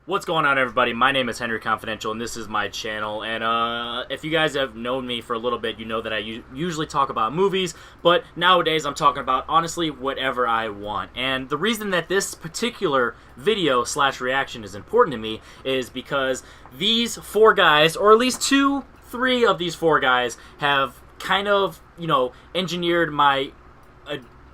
What's going on, everybody? My name is Henry Confidential, and this is my channel. And if you guys have known me for a little bit, you know that I usually talk about movies, but nowadays I'm talking about, honestly, whatever I want. And the reason that this particular video / reaction is important to me is because these four guys, or at least three of these four guys, have kind of, engineered my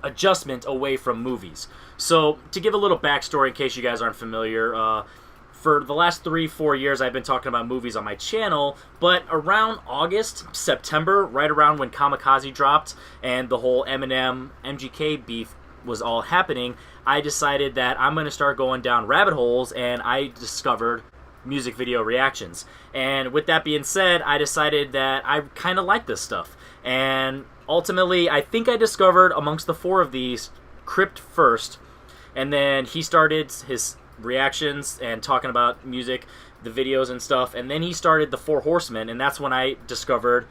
adjustment away from movies. So, to give a little backstory in case you guys aren't familiar, for the last 3-4 years, I've been talking about movies on my channel, but around August, September, right around when Kamikaze dropped and the whole Eminem, MGK beef was all happening, I decided that I'm going to start going down rabbit holes, and I discovered music video reactions. And with that being said, I decided that I kind of like this stuff. And ultimately, I think I discovered amongst the four of these, Crypt first, and then he started his reactions and talking about music, the videos and stuff, and then he started the Four Horsemen, and that's when I discovered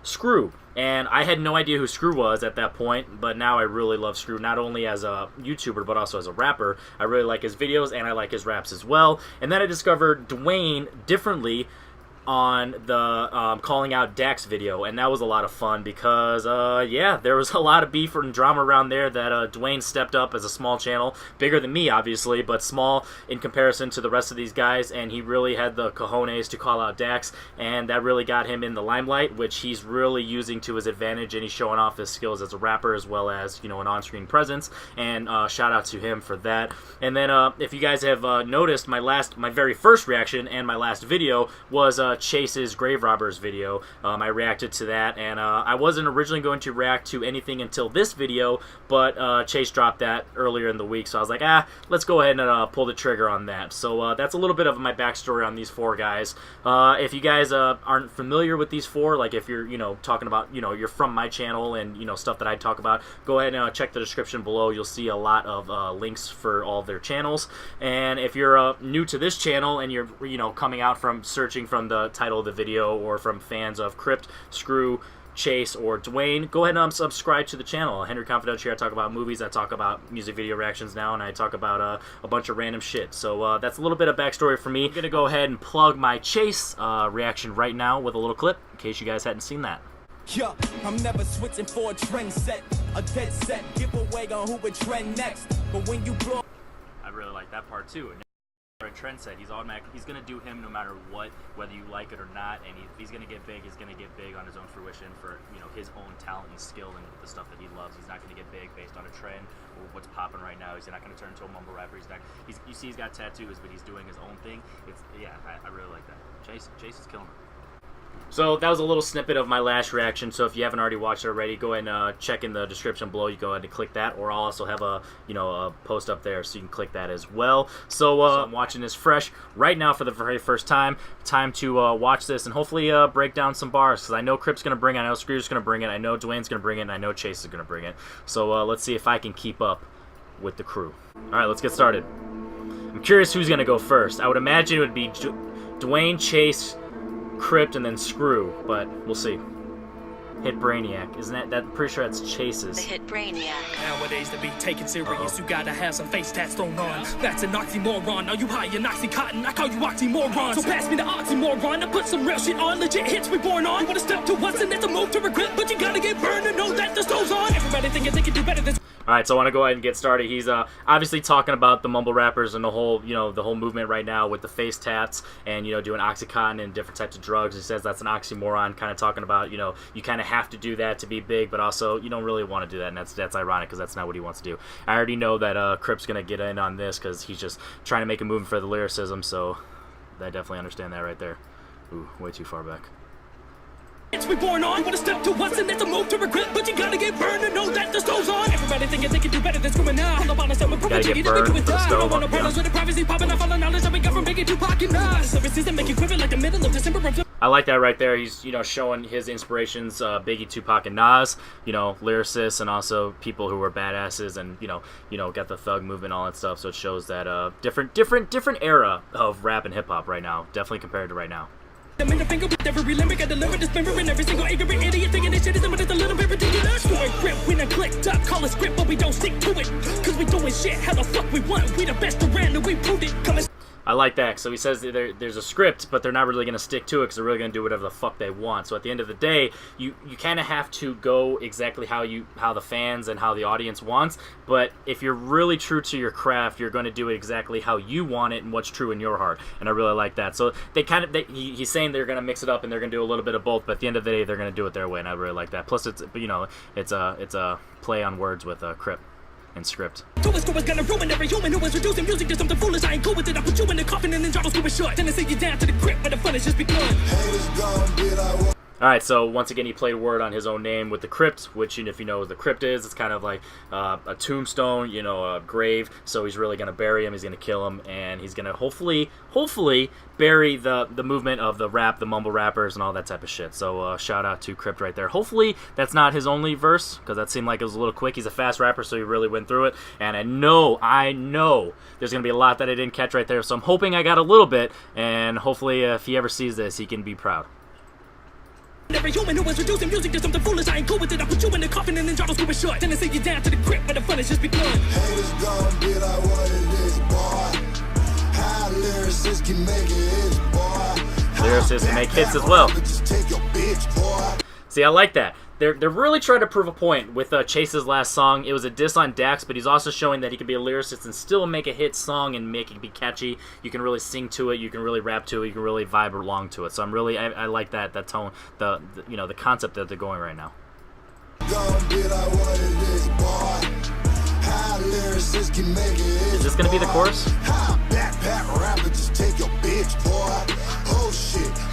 Scru. And I had no idea who Scru was at that point, but now I really love Scru, not only as a YouTuber but also as a rapper. I really like his videos and I like his raps as well. And then I discovered Duane differently on the Calling Out Dax video, and that was a lot of fun because, yeah, there was a lot of beef and drama around there that Duane stepped up as a small channel, bigger than me, obviously, but small in comparison to the rest of these guys, and he really had the cojones to call out Dax, and that really got him in the limelight, which he's really using to his advantage, and he's showing off his skills as a rapper as well as, an on-screen presence, and shout out to him for that. And then, if you guys have noticed, my very first reaction and my last video was Chvse's Grave Robbers video. I reacted to that, and I wasn't originally going to react to anything until this video, but Chvse dropped that earlier in the week, so I was like, let's go ahead and pull the trigger on that. So that's a little bit of my backstory on these four guys. If you guys aren't familiar with these four, like if you're, talking about, you're from my channel and, stuff that I talk about, go ahead and check the description below. You'll see a lot of links for all of their channels. And if you're new to this channel and you're, coming out from searching from the title of the video or from fans of Crypt, Scru, Chvse, or Duane, go ahead and subscribe to the channel. Henry Confidential here. I talk about movies, I talk about music video reactions now, and I talk about a bunch of random shit. So that's a little bit of backstory for me. I'm going to go ahead and plug my Chvse reaction right now with a little clip, in case you guys hadn't seen that. Yeah, I'm never switching for a trend set, a dead set giveaway on who would trend next. But when you blow, I really like that part too. A trend set, he's gonna do him no matter what, whether you like it or not, and if he's gonna get big, he's gonna get big on his own fruition for his own talent and skill and the stuff that he loves. He's not gonna get big based on a trend or what's popping right now. He's not gonna turn into a mumble rapper. You see he's got tattoos, but he's doing his own thing. I really like that. Chvse is killing it. So that was a little snippet of my last reaction, so if you haven't already watched it already, go ahead and check in the description below. You go ahead and click that, or I'll also have a a post up there, so you can click that as well. So I'm watching this fresh right now for the very first time. Time to watch this and hopefully break down some bars, because I know Crypt's going to bring it, I know Screw's going to bring it, I know Duane's going to bring it, and I know Chvse is going to bring it. So let's see if I can keep up with the crew. Alright, let's get started. I'm curious who's going to go first. I would imagine it would be Duane, Chvse, Crypt, and then Scru, but we'll see. Hit Brainiac, isn't that? I'm pretty sure that's Chvse's. The hit Brainiac. Nowadays, to be taken serious, you gotta have some face tats thrown on. That's an oxymoron. Are you high in oxycontin? I call you oxymoron. So pass me the oxymoron. I put some real shit on. Legit hits we born on. You wanna step to once and it's a move to regret, but you gotta get burned and know that the stove's on. Everybody thinking they can do better than. Alright, so I want to go ahead and get started. He's obviously talking about the mumble rappers and the whole, the whole movement right now with the face tats and, doing Oxycontin and different types of drugs. He says that's an oxymoron, kind of talking about, you kind of have to do that to be big, but also you don't really want to do that, and that's ironic because that's not what he wants to do. I already know that Crypt's going to get in on this because he's just trying to make a movement for the lyricism, so I definitely understand that right there. Ooh, way too far back. It's we born on. Wanna step to once and it's a move to regret, but you gotta get burned and know that the stove's on. Everybody thinking they can do better than screaming now. All about us and we're gotta get burned for the stove on. With the privacy popping off all the knowledge that we got from Biggie, Tupac, and Nas. Services that make you quiver like the middle of December. I like that right there. He's showing his inspirations, Biggie, Tupac, and Nas. Lyricists and also people who were badasses and got the thug movement, all that stuff. So it shows that different era of rap and hip hop right now, definitely compared to right now. I'm in the finger with every limerick, I deliver this member and every single ignorant idiot thinking this shit is a little bit ridiculous. Doing Crypt, we done clicked up, call it Script, but we don't stick to it. Cause we doing shit how the fuck we want, we the best around and we proved it. Coming I like that. So he says that there's a script, but they're not really going to stick to it because they're really going to do whatever the fuck they want. So at the end of the day, you kind of have to go exactly how the fans and how the audience wants. But if you're really true to your craft, you're going to do it exactly how you want it and what's true in your heart. And I really like that. So he's saying they're going to mix it up and they're going to do a little bit of both. But at the end of the day, they're going to do it their way, and I really like that. Plus, it's a play on words with Crypt and Script. So it's gonna ruin every human who is reducing music to something foolish. I ain't cool with it. I put you in the coffin and then drop those shut. Then I send you down to the crypt where the fun has just begun. Alright, so once again, he played word on his own name with the Crypt, which, if you know what the Crypt is, it's kind of like a tombstone, a grave. So he's really going to bury him, he's going to kill him, and he's going to hopefully bury the movement of the rap, the mumble rappers, and all that type of shit. So shout out to Crypt right there. Hopefully that's not his only verse, because that seemed like it was a little quick. He's a fast rapper, so he really went through it. And I know there's going to be a lot that I didn't catch right there. So I'm hoping I got a little bit, and hopefully if he ever sees this, he can be proud. Every human who is reducing music to something foolish, I ain't cool with it. I put you in the coffin and then drop those shut. Then I send you down to the crypt where the fun has just begun. Haters gonna be like what it is, boy. How lyricists can make hits, boy. Lyricists can make hits as well. See, I like that. They're really trying to prove a point with Chase's last song. It was a diss on Dax, but he's also showing that he can be a lyricist and still make a hit song and make it be catchy. You can really sing to it, you can really rap to it, you can really vibe along to it. So I like that tone, the concept that they're going right now. Is this gonna be the chorus?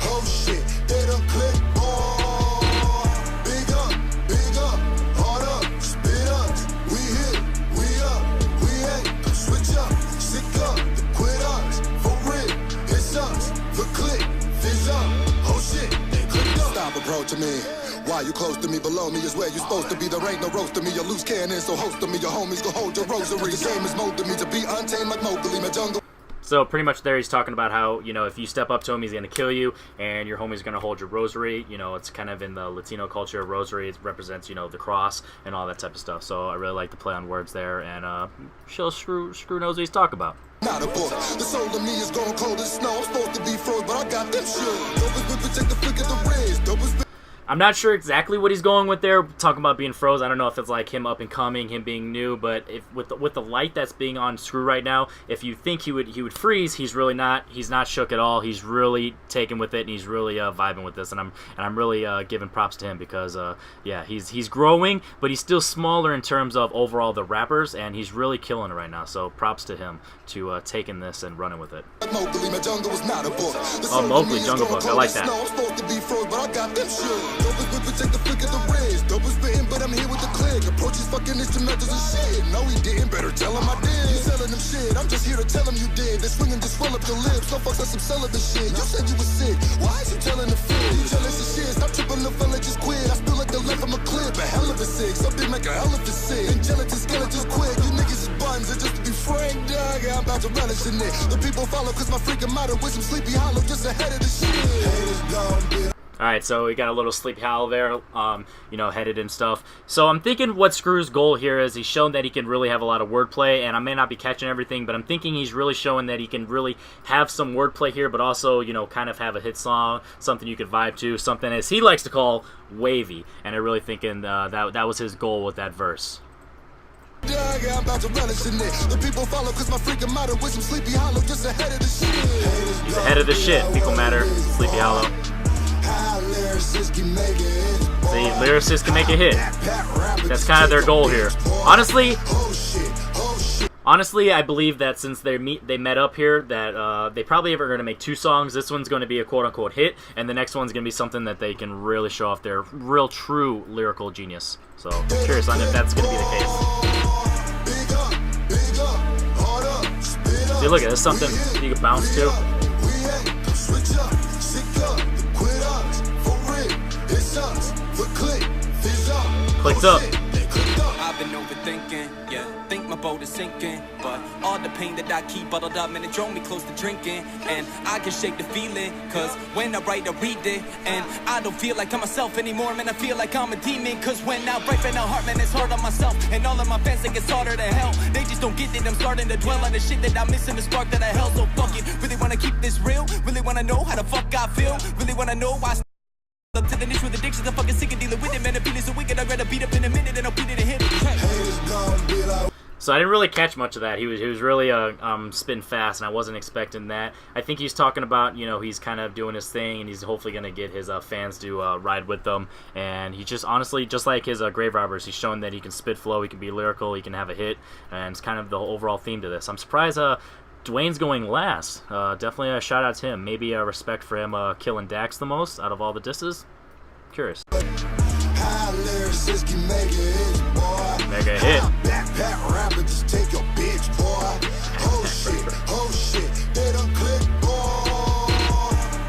Oh shit, they don't click. Approaching me. Why you close to me? Below me is where you supposed to be. There ain't no roast to me. Your loose cannon, so host to me. Your homies go hold your rosary. The game is molded me to be untamed like Mowgli. My jungle. So pretty much there he's talking about how, if you step up to him, he's going to kill you, and your homie's going to hold your rosary. It's kind of in the Latino culture. Rosary represents, the cross and all that type of stuff. So I really like the play on words there, and shows Screw knows what he's talking about. Not a book. The soul of me is going cold as snow. I'm supposed to be froze, but I got them shit. Dopest protect the flick of the rays. Dopest. I'm not sure exactly what he's going with there, talking about being froze. I don't know if it's like him up and coming, him being new, but if with the light that's being on Screw right now, if you think he would freeze, he's really not. He's not shook at all. He's really taken with it, and he's really vibing with this, and I'm really giving props to him because he's growing, but he's still smaller in terms of overall the rappers, and he's really killing it right now. So props to him to taking this and running with it. Mowgli, my jungle was not a book. Oh, Mowgli, Jungle Book. I like that. I'm supposed to be froze, but I got them shit. Dopest whip and take the flick of the rays. Dopest spitting, but I'm here with the click. Approach his fucking instrumentals and shit. No, he didn't. Better tell him I did. You selling them shit. I'm just here to tell him you did. They swing and just swell up your lips. So fuck, that's some celibate shit. You said you was sick. Why is you telling the fib? You jealous of shit. Stop tripping the fella, just quit. I spill like the left of a clip. A hell of a sick. Some big make a hell of a sick. And gelatin skeletons quick. You niggas is buns. And just to be frank, dog, I'm about to relish in it. The people follow cause my freaking matter with some Sleepy Hollow just ahead of the shit. Haters gone, bitch. Alright, so we got a little Sleepy Hollow there, headed and stuff. So I'm thinking what Screw's goal here is he's shown that he can really have a lot of wordplay, and I may not be catching everything, but I'm thinking he's really showing that he can really have some wordplay here, but also, kind of have a hit song, something you could vibe to, something as he likes to call wavy, and I'm really thinking that was his goal with that verse. I'm about to relish in it. The people follow cause my freaking matter with some Sleepy Hollow just ahead of the shit. He's ahead of the shit. People matter. Sleepy Hollow. See, lyricists can make a hit. That's kind of their goal here. Honestly, I believe that since they met up here, that they probably are going to make two songs. This one's going to be a quote-unquote hit, and the next one's going to be something that they can really show off their real, true lyrical genius. So, I'm curious on if that's going to be the case. See, look, there's something you can bounce to. Clicked up. I've been overthinking, yeah. Think my boat is sinking. But all the pain that I keep bottled up, man, it drove me close to drinking. And I can shake the feeling, cause when I write, I read it. And I don't feel like I'm myself anymore, man, I feel like I'm a demon. Cause when I write from the heart, man, it's hard on myself. And all of my fans think it's harder than hell. They just don't get it, I'm starting to dwell on the shit that I'm missing, the spark that I held. So fuck it, really wanna keep this real? Really wanna know how the fuck I feel? Really wanna know why I up to the niche with addiction? I'm fucking sick of dealing with it, man, the feelings so wicked, I'd rather beat up in a minute and I'll beat it and hit it. So I didn't really catch much of that. He was really spin fast, and I wasn't expecting that. I think he's talking about, you know, he's kind of doing his thing, and he's hopefully going to get his fans to ride with them. And he just, honestly, just like his Grave Robbers, he's shown that he can spit flow, he can be lyrical, he can have a hit, and it's kind of the overall theme to this. I'm surprised Duane's going last. Definitely a shout out to him. Maybe a respect for him killing Dax the most out of all the disses. Curious. Mega hit. Backpack rapper, just take your bitch, boy. Oh shit, they done click, boy.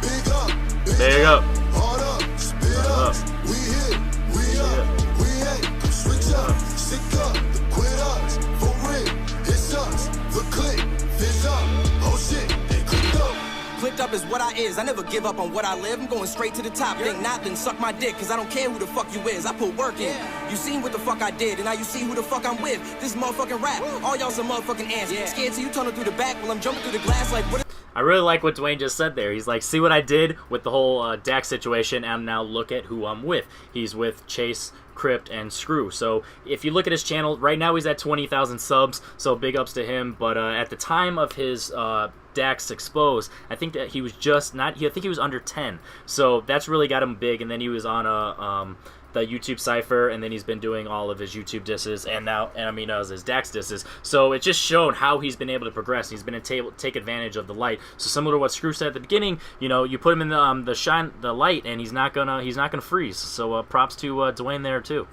Big up, Big up. hard up, spit up. We hit, we up, we ain't. Come switch up, sick up, the quit ups. For real, it sucks. The click, fizz up. Oh shit, they clicked up. Clicked up is what I is. I never give up on what I live. I'm going straight to the top. Think not, then suck my dick. Cause I don't care who the fuck you is. I put work in. You seen what the fuck I did, and now you see who the fuck I'm with. This motherfucking rap. All y'all some motherfucking ants. Scared till you tunnel through the back while I'm jumping through the glass like what? I really like what Duane just said there. He's like, see what I did with the whole Dax situation, and now look at who I'm with. He's with Chvse, Crypt, and Scru. So if you look at his channel, right now he's at 20,000 subs, so big ups to him. But at the time of his Dax Exposed, I think that he was just not, I think he was under 10. So that's really got him big, and then he was on the YouTube Cypher, and then he's been doing all of his YouTube disses, and now, his Dax disses. So it just shown how he's been able to progress. He's been able to take advantage of the light. So similar to what Scru said at the beginning, you know, you put him in the light, and he's not gonna freeze. So props to Duane there too.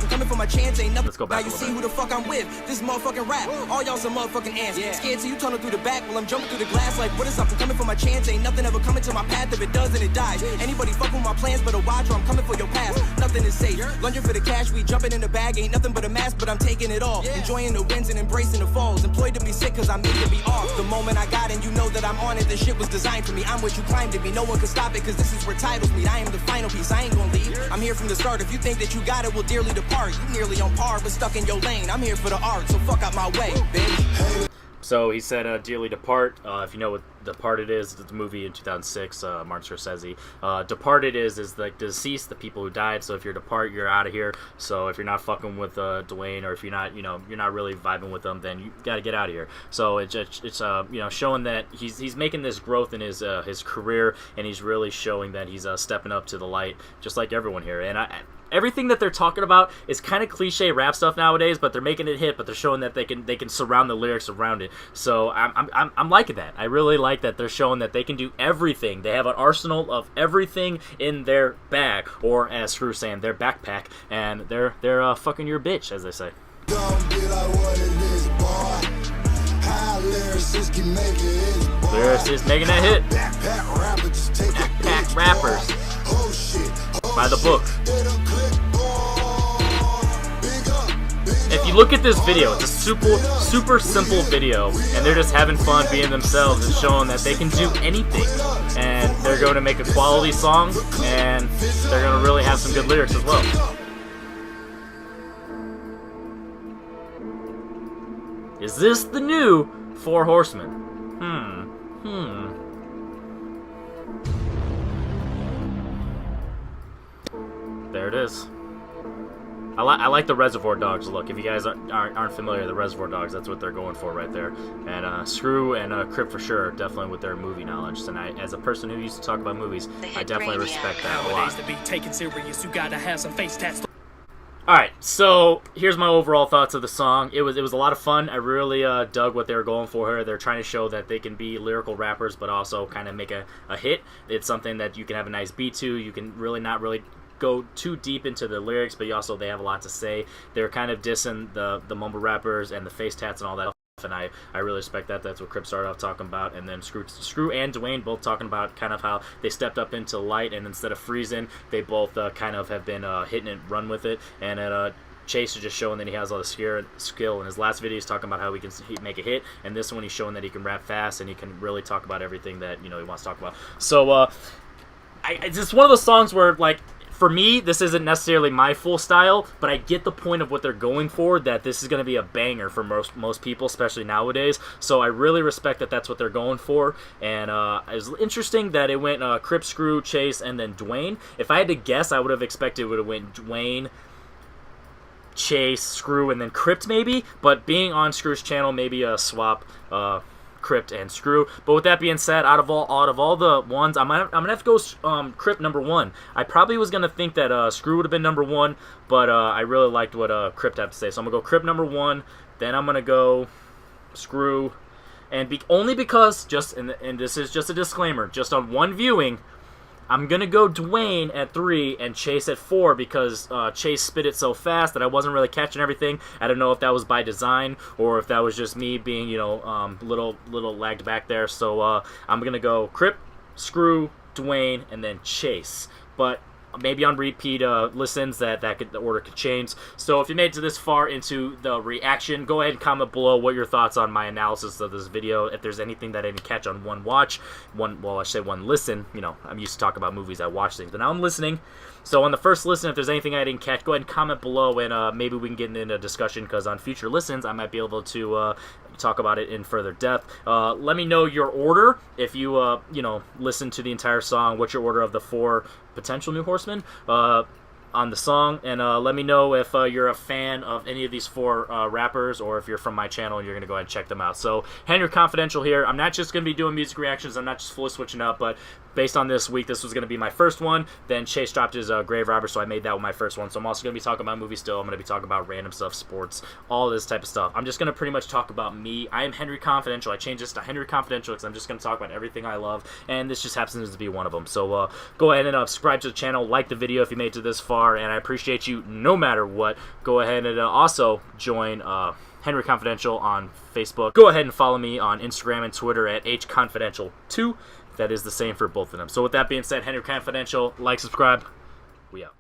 Coming for my chance ain't nothing. Let's go back. Now you see who the fuck I'm with. This motherfucking rap. All y'all some motherfucking ants. Scared till you tunnel through the back while I'm jumping through the glass like what is up? I'm coming for my chance. Ain't nothing ever coming to my path. If it does, then it dies. Anybody fuck with my plans but a watch or I'm coming for your past. Nothing is safe. Lunging for the cash, we jumping in the bag. Ain't nothing but a mask, but I'm taking it all. Enjoying the wins and embracing the falls. Employed to be sick cause I'm made to be off. The moment I got in, you know that I'm on it. This shit was designed for me. I'm what you climbed to be. No one can stop it cause this is where titles meet. I am the final piece. I ain't gonna leave. I'm here from the start. If you think that you got it, we'll dearly depart. You nearly on par, but stuck in your lane. I'm here for the art, so fuck out my way, bitch. So he said, dearly depart. If you know what Departed is, it's the movie in 2006, Martin Scorsese. Departed is like deceased, the people who died. So if you're depart, you're out of here. So if you're not fucking with Duane, or if you're not, you're not really vibing with them, then you got to get out of here. So it's showing that he's making this growth in his career, and he's really showing that he's stepping up to the light, just like everyone here. And everything that they're talking about is kind of cliche rap stuff nowadays, but they're making it hit. But they're showing that they can surround the lyrics around it. So I'm liking that. I really like that they're showing that they can do everything. They have an arsenal of everything in their bag, or as Scru saying, their backpack, and they're fucking your bitch, as they say. Lyricist making that hit. Backpack rappers. By the book. If you look at this video, it's a super simple video, and they're just having fun being themselves and showing that they can do anything. And they're going to make a quality song, and they're going to really have some good lyrics as well. Is this the new Four Horsemen? There it is. I like the Reservoir Dogs look. If you guys aren't familiar, the Reservoir Dogs, that's what they're going for right there. And Scru and Crypt for sure, definitely with their movie knowledge. And as a person who used to talk about movies, I definitely respect that a lot. To be taken serious, you gotta have some face tats. Alright, so here's my overall thoughts of the song. It was a lot of fun. I really dug what they were going for here. They're trying to show that they can be lyrical rappers, but also kind of make a hit. It's something that you can have a nice beat to. You can not really go too deep into the lyrics, but they have a lot to say. They're kind of dissing the mumble rappers and the face tats and all that stuff, and I really respect that. That's what Crypt started off talking about, and then Scru and Duane both talking about kind of how they stepped up into light, and instead of freezing, they both kind of have been hitting it, run with it, and it Chase is just showing that he has a lot of skill. In his last video, he's talking about how he can make a hit, and this one he's showing that he can rap fast and he can really talk about everything that, you know, he wants to talk about. So it's just one of those songs where, like, for me, this isn't necessarily my full style, but I get the point of what they're going for, that this is going to be a banger for most people, especially nowadays. So I really respect that that's what they're going for. And it was interesting that it went Crypt, Scru, Chase, and then Duane. If I had to guess, I would have expected it would have went Duane, Chase, Scru, and then Crypt maybe. But being on Scru's channel, maybe a swap Crypt and Scru. But with that being said, out of all the ones, I'm gonna have to go Crypt number 1. I probably was gonna think that Scru would have been number 1, but I really liked what Crypt had to say. So I'm gonna go Crypt number 1. Then I'm gonna go Scru, and only because and this is just a disclaimer, just on one viewing, I'm going to go Duane at 3 and Chase at 4 because Chase spit it so fast that I wasn't really catching everything. I don't know if that was by design or if that was just me being, you know, little lagged back there. So I'm going to go Crypt, Scru, Duane, and then Chase. But maybe on repeat listens the order could change. So if you made it to this far into the reaction, go ahead and comment below what your thoughts on my analysis of this video. If there's anything that I didn't catch on one listen. You know, I'm used to talking about movies, I watch things, but now I'm listening. So on the first listen, if there's anything I didn't catch, go ahead and comment below, and maybe we can get into a discussion, because on future listens, I might be able to talk about it in further depth. Let me know your order if you, you know, listen to the entire song. What's your order of the 4 potential new Horsemen on the song, and let me know if you're a fan of any of these 4 rappers, or if you're from my channel and you're going to go ahead and check them out. So, Henry Confidential here. I'm not just going to be doing music reactions, I'm not just fully switching up, but based on this week, this was going to be my first one. Then Chase dropped his Grave Robber, so I made that one my first one. So I'm also going to be talking about movies still. I'm going to be talking about random stuff, sports, all this type of stuff. I'm just going to pretty much talk about me. I am Henry Confidential. I changed this to Henry Confidential because I'm just going to talk about everything I love, and this just happens to be one of them. So go ahead and subscribe to the channel, like the video if you made it to this far, and I appreciate you no matter what. Go ahead and also join Henry Confidential on Facebook. Go ahead and follow me on Instagram and Twitter at hconfidential2. That is the same for both of them. So with that being said, Henry Confidential, like, subscribe, we out.